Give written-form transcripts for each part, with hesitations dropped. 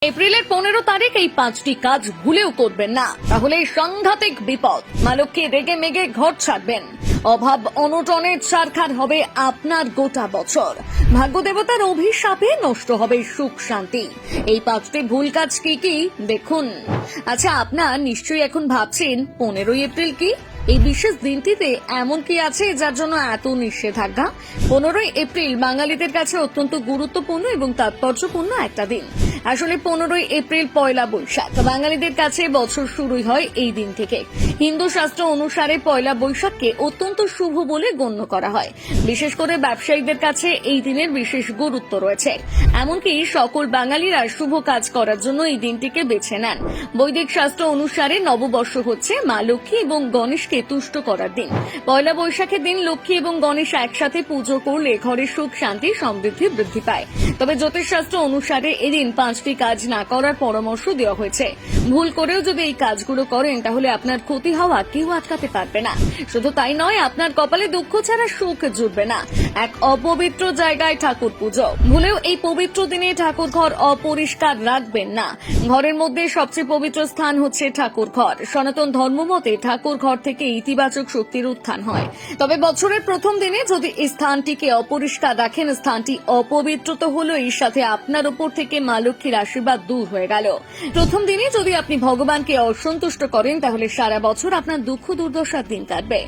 এপ্রিলের 15 তারিখ এই 5টি কাজ ভুলেও করবেন না, তাহলে সাংঘাতিক বিপদ। মা লক্ষ্মী রেগে মেগে ঘর ছাড়বেন, অভাব অনটনের ছারখার হবে আপনার গোটা বছর, ভাগ্য দেবতার অভিশাপে নষ্ট হবে সুখ শান্তি। এই 5টি ভুল কাজ কি কি দেখুন। আচ্ছা, আপনার নিশ্চয়ই এখন ভাবছেন 15 এপ্রিল কি? এই বিশেষ দিনটিতে এমন কি আছে যার জন্য এত নিষেধাজ্ঞা? 15 এপ্রিল বাঙালিদের কাছে অত্যন্ত গুরুত্বপূর্ণ এবং তাৎপর্যপূর্ণ একটা দিন। আসলে 15 এপ্রিল পয়লা বৈশাখ বাঙালিদের কাছে বছর শুরুই হয় এই দিন থেকে। হিন্দু শাস্ত্র অনুসারে পয়লা বৈশাখকে অত্যন্ত শুভ বলে গণ্য করা হয়। বিশেষ করে ব্যবসায়ীদের কাছে এই দিনের বিশেষ গুরুত্ব রয়েছে। এমনকি সকল বাঙালিরা শুভ কাজ করার জন্য এই দিনটিকে বেছে নেন। বৈদিক শাস্ত্র অনুসারে নববর্ষ হচ্ছে মা লক্ষ্মী এবং গণেশকে তুষ্ট করার দিন। পয়লা বৈশাখের দিন লক্ষ্মী এবং গণেশ একসাথে পুজো করলে ঘরে সুখ শান্তি সমৃদ্ধি বৃদ্ধি পায়। তবে জ্যোতিষশাস্ত্র অনুসারে এদিন 5টি কাজ না করার পরামর্শ দেওয়া হয়েছে। ভুল করেও যদি এই কাজগুলো করেন তাহলে আপনার ক্ষতি হওয়া কেউ আটকাতে পারবে না। শুধু তাই নয়, আপনার কপালে দুঃখ ছাড়া সুখ জুটবে না। এক অপবিত্র জায়গায় ঠাকুর পুজো, ভুলেও এই পবিত্র দিনে ঠাকুর ঘর অপরিষ্কার রাখবেন না। ঘরের মধ্যে সবচেয়ে পবিত্র স্থান হচ্ছে ঠাকুর ঘর। সনাতন ধর্ম মতে ঠাকুর ঘর থেকে ইতিবাচক শক্তির উত্থান হয়। তবে বছরের প্রথম দিনে যদি এই স্থানটিকে অপরিষ্কার রাখেন, স্থানটি অপবিত্র তো হলোই, সাথে আপনার উপর থেকে মা লক্ষ্মীর আশীর্বাদ দূর হয়ে গেল। প্রথম দিনে যদি আপনি ভগবানকে অসন্তুষ্ট করেন তাহলে সারা বছর আপনার দুঃখ দুর্দশার দিন কাটবে।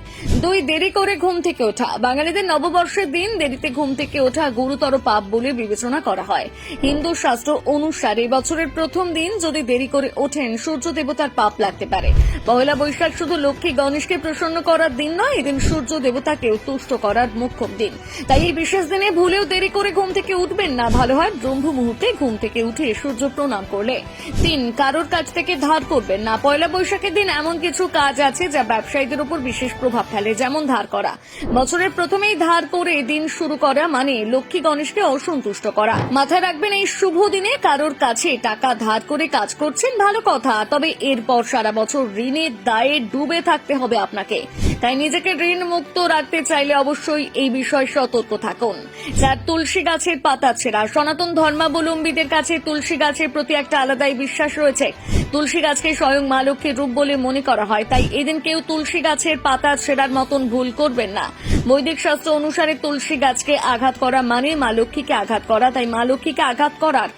2, দেরি করে ঘুম থেকে ওঠা। বাঙালিদের নববর্ষের দিন দেরিতে ঘুম থেকে ওঠা গুরুতর পাপ বলে বিবেচনা করা হয়। হিন্দু শাস্ত্র অনুসারে বছরের প্রথম দিন যদি দেরি করে ওঠেন সূর্য দেবতার পাপ লাগতে পারে। পয়লা বৈশাখ শুধু লক্ষ্মী গণেশকে প্রসন্ন করার দিন নয়, এদিন সূর্য দেবতাকেও তুষ্ট করার মোক্ষম দিন। তাই এই বিশেষ দিনে ভুলেও দেরি করে ঘুম থেকে উঠবেন না। ভালো হয় ব্রহ্ম মুহূর্তে ঘুম থেকে উঠে সূর্য প্রণাম করলে। 3, কারোর কাছ থেকে ধার করবেন না। পয়লা বৈশাখের দিন এমন কিছু কাজ আছে যা ব্যবসায়ীদের উপর বিশেষ প্রভাব ফেলে, যেমন ধার করা। বছরের প্রথমেই ধার করে দিন শুরু করা মানে লক্ষ্মী গণেশকে অসন্তুষ্ট করা। মাথায় রাখবেন, এই শুভ দিনে কারোর কাছে টাকা ধার করে কাজ করছেন ভালো কথা, তবে এরপর সারা বছর ঋণের দায়ে ডুবে থাকতে হবে আপনাকে। তাই নিজেকে ঋণ মুক্ত রাখতে চাইলে অবশ্যই এই বিষয়ে সতর্ক থাকুন। 4, তুলসী গাছের পাতা ছেঁড়া। সনাতন ধর্মাবলম্বীদের কাছে তুলসী গাছের প্রতি একটা আলাদাই বিশ্বাস রয়েছে। তুলসী গাছকে স্বয়ং মা লক্ষ্মীর রূপ বলে মনে করা হয়, তাই এদিন কেউ তুলসী গাছের পাতা ছেঁড়ার মতন ভুল করবেন না। বৈদিক শাস্ত্র অনুসারে তুলসী গাছকে আঘাত করা মানে মা লক্ষ্মীকে আঘাত করা, তাই মা লক্ষ্মীকে আঘাত করার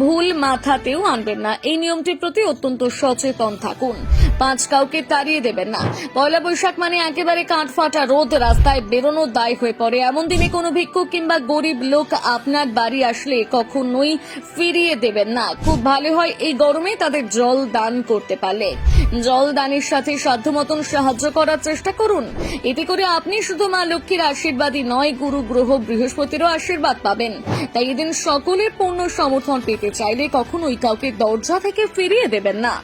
ভুল মাথাতেও আনবেন না। এই নিয়মটির প্রতি অত্যন্ত সচেতন থাকুন। 5, কাউকে তাড়িয়ে দেবেন না। পয়লা বৈশাখ মানে একেবারে কাঠ ফাটা রোদ, রাস্তায় বেরোনো দায় হয়ে পড়ে। এমন দিনে কোনো ভিক্ষুক কিংবা গরিব লোক আপনার বাড়ি আসলে কখনোই ফিরিয়ে দেবেন না। খুব ভালো হয় এই গরমে তাদের জল দান করতে পারলে। জল দানের সাথে সাধ্য মতন সাহায্য করার চেষ্টা করুন। এতে করে আপনি শুধু মা লক্ষ্মীর আশীর্বাদই নয়, গুরু গ্রহ বৃহস্পতিরও আশীর্বাদ পাবেন। তাই এদিন সকলের পূর্ণ সমর্থন পেতে চাইলে কখনোই কাউকে দরজা থেকে ফিরিয়ে দেবেন না।